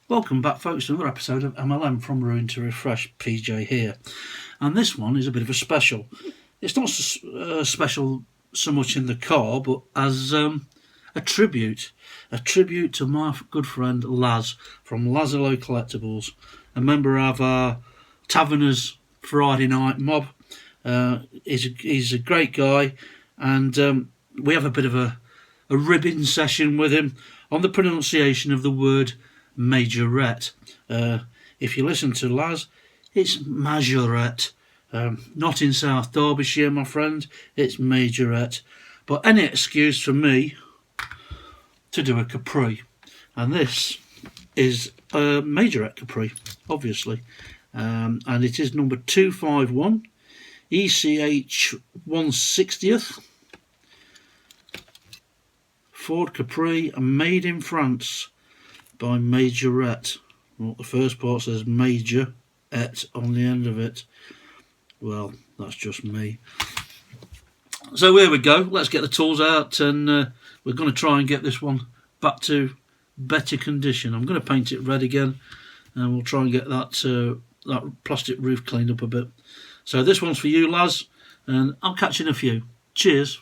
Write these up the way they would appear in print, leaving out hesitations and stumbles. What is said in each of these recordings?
Welcome back, folks, to another episode of MLM From Ruin to Refresh. PJ here, and this one is a bit of a special. It's not special so much in the car, but as a tribute to my good friend Laz from Lazi-Low Collectables, a member of our Taverners Friday night mob. He's a great guy, and we have a bit of a ribbing session with him on the pronunciation of the word Majorette. If you listen to Laz, it's Majorette. Not in South Derbyshire, my friend, it's Majorette. But any excuse for me to do a Capri. And this is a Majorette Capri, obviously. And it is number 251 ECH 160th. Ford Capri, made in France by Majorette. Well, the first part says Major-ette on the end of it. Well, that's just me. So here we go. Let's get the tools out, and we're going to try and get this one back to better condition. I'm going to paint it red again, and we'll try and get that plastic roof cleaned up a bit. So this one's for you, Laz, and I'll catch you in a few. Cheers.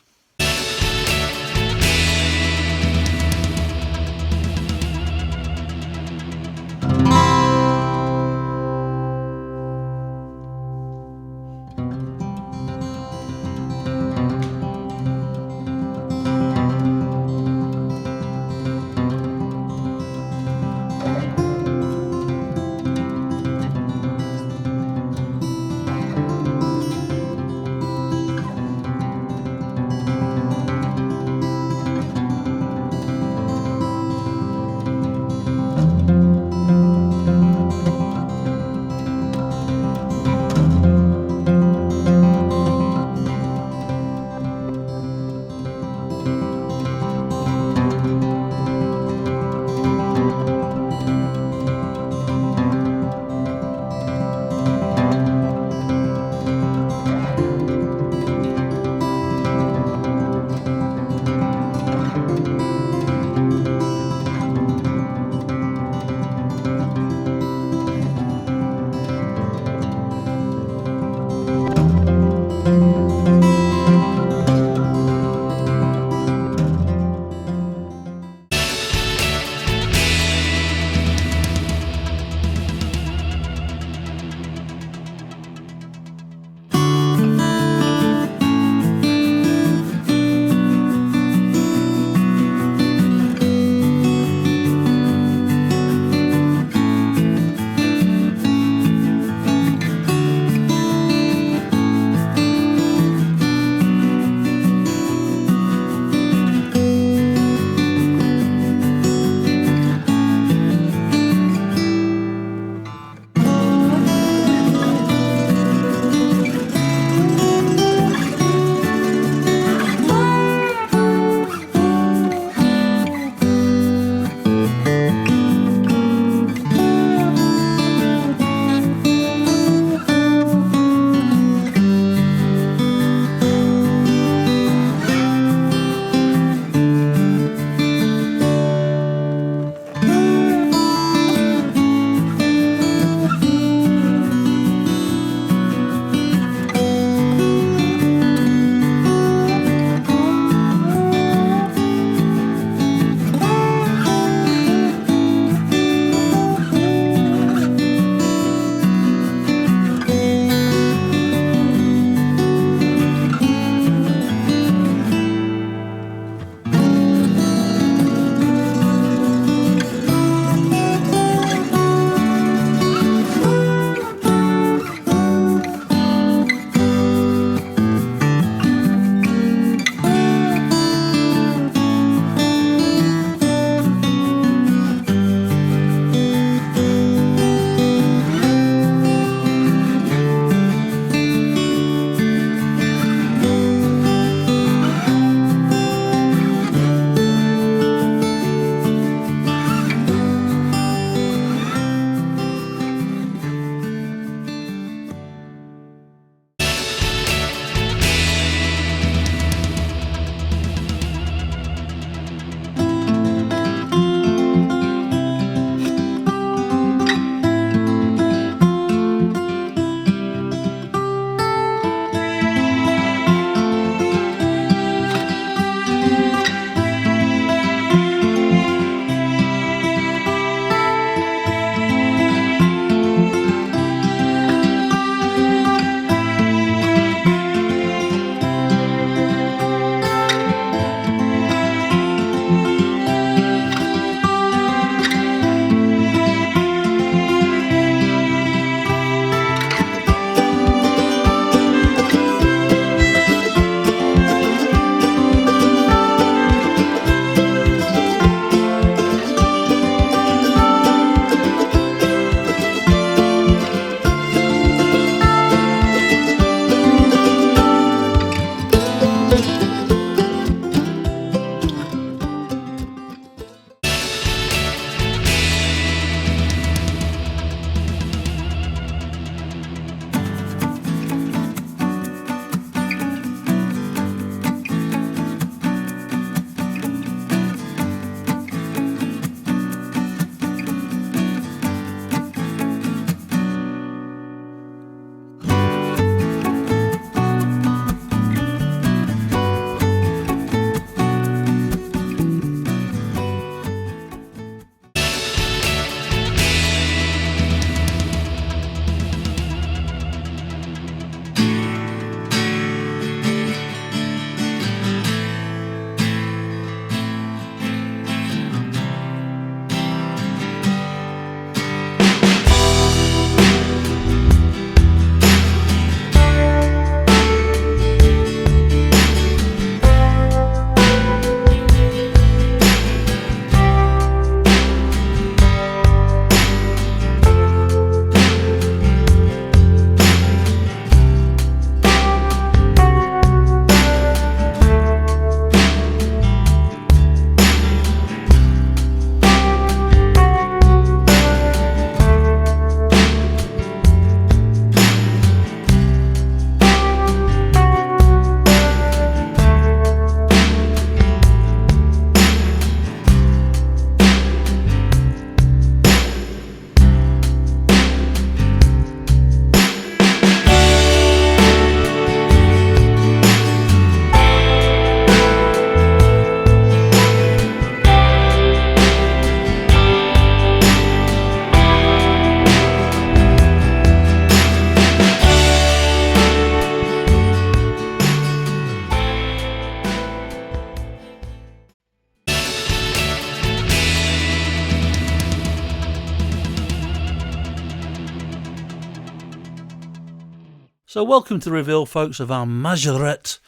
So welcome to the reveal, folks, of our Majorette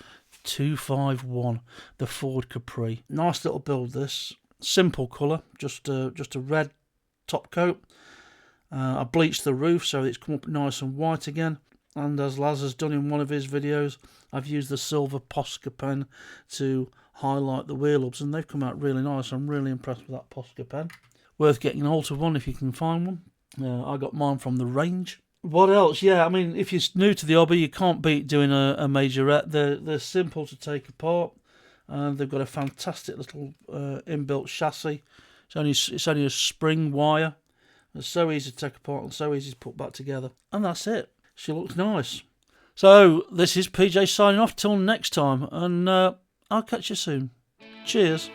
251, the Ford Capri. Nice little build this. Simple colour, just a red top coat. I bleached the roof so it's come up nice and white again. And as Laz has done in one of his videos, I've used the silver Posca pen to highlight the wheel hubs, and they've come out really nice. I'm really impressed with that Posca pen. Worth getting a hold of one if you can find one. I got mine from the range. What else? Yeah, I mean, if you're new to the hobby, you can't beat doing a Majorette. They're simple to take apart, and they've got a fantastic little inbuilt chassis. It's only a spring wire. It's so easy to take apart and so easy to put back together. And that's it. She looks nice. So this is PJ signing off till next time, and I'll catch you soon. Cheers.